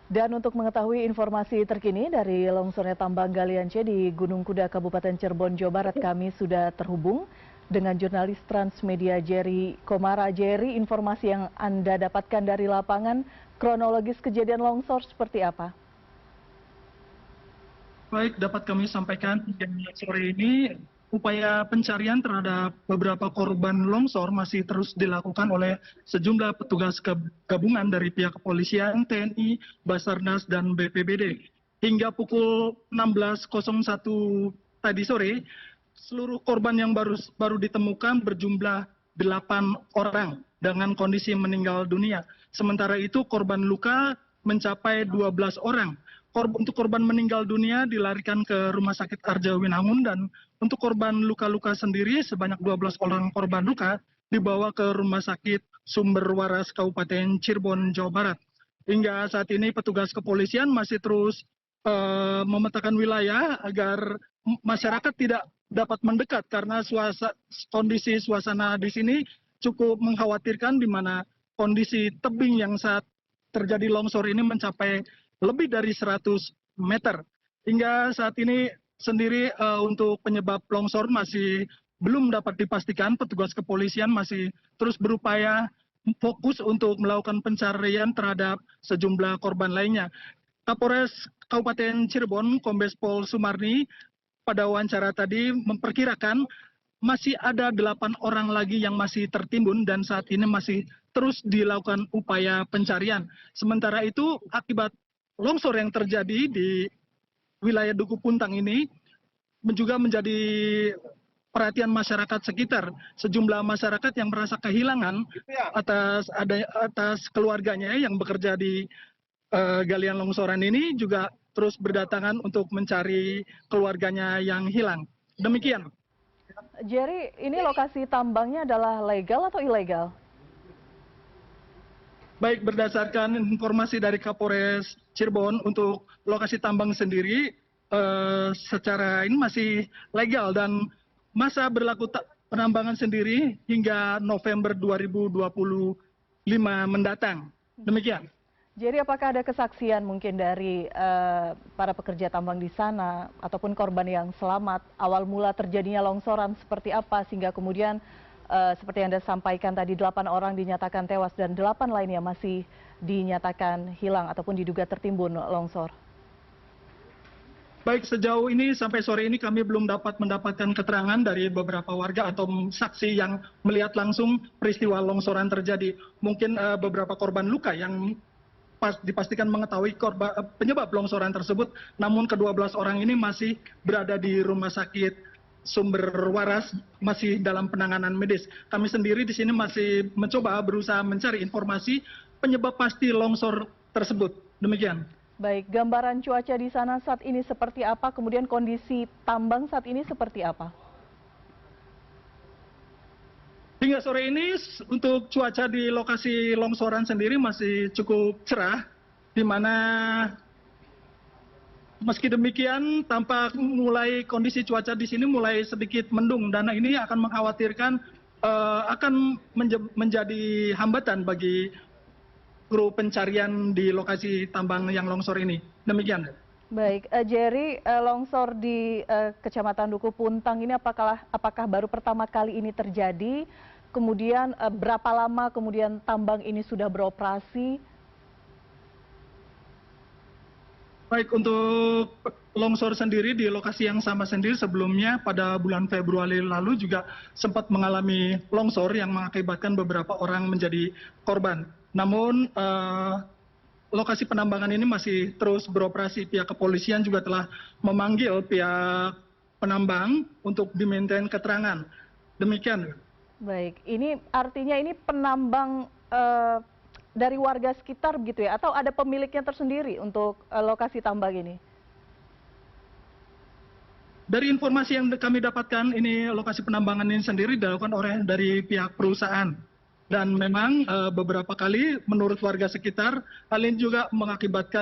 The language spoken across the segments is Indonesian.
Dan untuk mengetahui informasi terkini dari longsornya tambang galian C di Gunung Kuda, Kabupaten Cirebon, Jawa Barat, kami sudah terhubung dengan jurnalis Transmedia Jerry Komara. Jerry, informasi yang Anda dapatkan dari lapangan, kronologis kejadian longsor seperti apa? Baik, dapat kami sampaikan hingga sore ini upaya pencarian terhadap beberapa korban longsor masih terus dilakukan oleh sejumlah petugas gabungan dari pihak kepolisian, TNI, Basarnas, dan BPBD. Hingga pukul 16.01 tadi sore, seluruh korban yang baru ditemukan berjumlah 8 orang dengan kondisi meninggal dunia. Sementara itu korban luka mencapai 12 orang. Untuk korban meninggal dunia dilarikan ke Rumah Sakit Arjawinangun, dan untuk korban luka-luka sendiri sebanyak 12 orang korban luka dibawa ke Rumah Sakit Sumber Waras Kabupaten Cirebon, Jawa Barat. Hingga saat ini petugas kepolisian masih terus memetakan wilayah agar masyarakat tidak dapat mendekat karena kondisi suasana di sini cukup mengkhawatirkan, di mana kondisi tebing yang saat terjadi longsor ini mencapai lebih dari 100 meter. Hingga saat ini sendiri untuk penyebab longsor masih belum dapat dipastikan. Petugas kepolisian masih terus berupaya fokus untuk melakukan pencarian terhadap sejumlah korban lainnya. Kapolres Kabupaten Cirebon, Kombes Pol Sumarni, pada wawancara tadi memperkirakan masih ada 8 orang lagi yang masih tertimbun dan saat ini masih terus dilakukan upaya pencarian. Sementara itu akibat longsor yang terjadi di wilayah Duku Puntang ini juga menjadi perhatian masyarakat sekitar. Sejumlah masyarakat yang merasa kehilangan atas keluarganya yang bekerja di galian longsoran ini juga terus berdatangan untuk mencari keluarganya yang hilang. Demikian. Jerry, ini lokasi tambangnya adalah legal atau ilegal? Baik, berdasarkan informasi dari Kapolres Cirebon, untuk lokasi tambang sendiri secara ini masih legal dan masa berlaku penambangan sendiri hingga November 2025 mendatang. Demikian. Jadi apakah ada kesaksian mungkin dari para pekerja tambang di sana ataupun korban yang selamat, awal mula terjadinya longsoran seperti apa sehingga kemudian seperti yang Anda sampaikan tadi 8 orang dinyatakan tewas dan 8 lainnya masih dinyatakan hilang ataupun diduga tertimbun longsor? Baik, sejauh ini sampai sore ini kami belum dapat mendapatkan keterangan dari beberapa warga atau saksi yang melihat langsung peristiwa longsoran terjadi. Mungkin beberapa korban luka yang dipastikan mengetahui penyebab longsoran tersebut, namun ke-12 orang ini masih berada di Rumah Sakit Sumber Waras, masih dalam penanganan medis. Kami sendiri di sini masih mencoba berusaha mencari informasi penyebab pasti longsor tersebut. Demikian. Baik, gambaran cuaca di sana saat ini seperti apa, kemudian kondisi tambang saat ini seperti apa? Hingga sore ini untuk cuaca di lokasi longsoran sendiri masih cukup cerah, di mana meski demikian tampak kondisi cuaca di sini mulai sedikit mendung, dan ini akan mengkhawatirkan akan menjadi hambatan bagi kru pencarian di lokasi tambang yang longsor ini. Demikian. Baik, Jerry, longsor di Kecamatan Duku Puntang ini apakah baru pertama kali ini terjadi? Kemudian berapa lama kemudian tambang ini sudah beroperasi? Baik, untuk longsor sendiri di lokasi yang sama sendiri sebelumnya pada bulan Februari lalu juga sempat mengalami longsor yang mengakibatkan beberapa orang menjadi korban. Namun lokasi penambangan ini masih terus beroperasi. Pihak kepolisian juga telah memanggil pihak penambang untuk dimintain keterangan. Demikian. Baik, ini artinya ini penambang dari warga sekitar begitu ya, atau ada pemiliknya tersendiri untuk lokasi tambang ini? Dari informasi yang kami dapatkan, ini lokasi penambangan ini sendiri dilakukan dari pihak perusahaan. Dan memang beberapa kali menurut warga sekitar, hal ini juga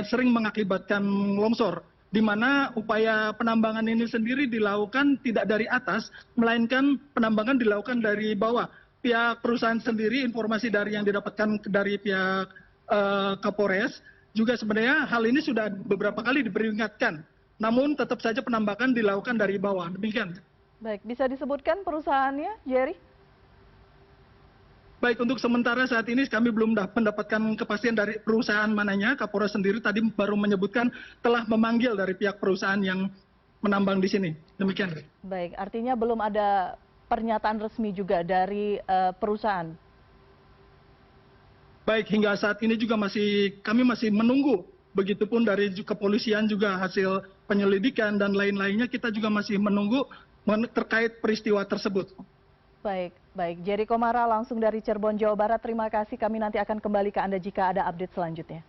sering mengakibatkan longsor, di mana upaya penambangan ini sendiri dilakukan tidak dari atas, melainkan penambangan dilakukan dari bawah. Pihak perusahaan sendiri, informasi yang didapatkan dari pihak Kapolres, juga sebenarnya hal ini sudah beberapa kali diperingatkan. Namun tetap saja penambakan dilakukan dari bawah. Demikian. Baik, bisa disebutkan perusahaannya, Jerry? Baik, untuk sementara saat ini kami belum mendapatkan kepastian dari perusahaan mananya. Kapolres sendiri tadi baru menyebutkan telah memanggil dari pihak perusahaan yang menambang di sini. Demikian. Baik, artinya belum ada pernyataan resmi juga dari perusahaan. Baik, hingga saat ini juga kami masih menunggu. Begitupun dari kepolisian juga hasil penyelidikan dan lain-lainnya kita juga masih menunggu terkait peristiwa tersebut. Baik, baik. Jerry Komara langsung dari Cirebon, Jawa Barat. Terima kasih. Kami nanti akan kembali ke Anda jika ada update selanjutnya.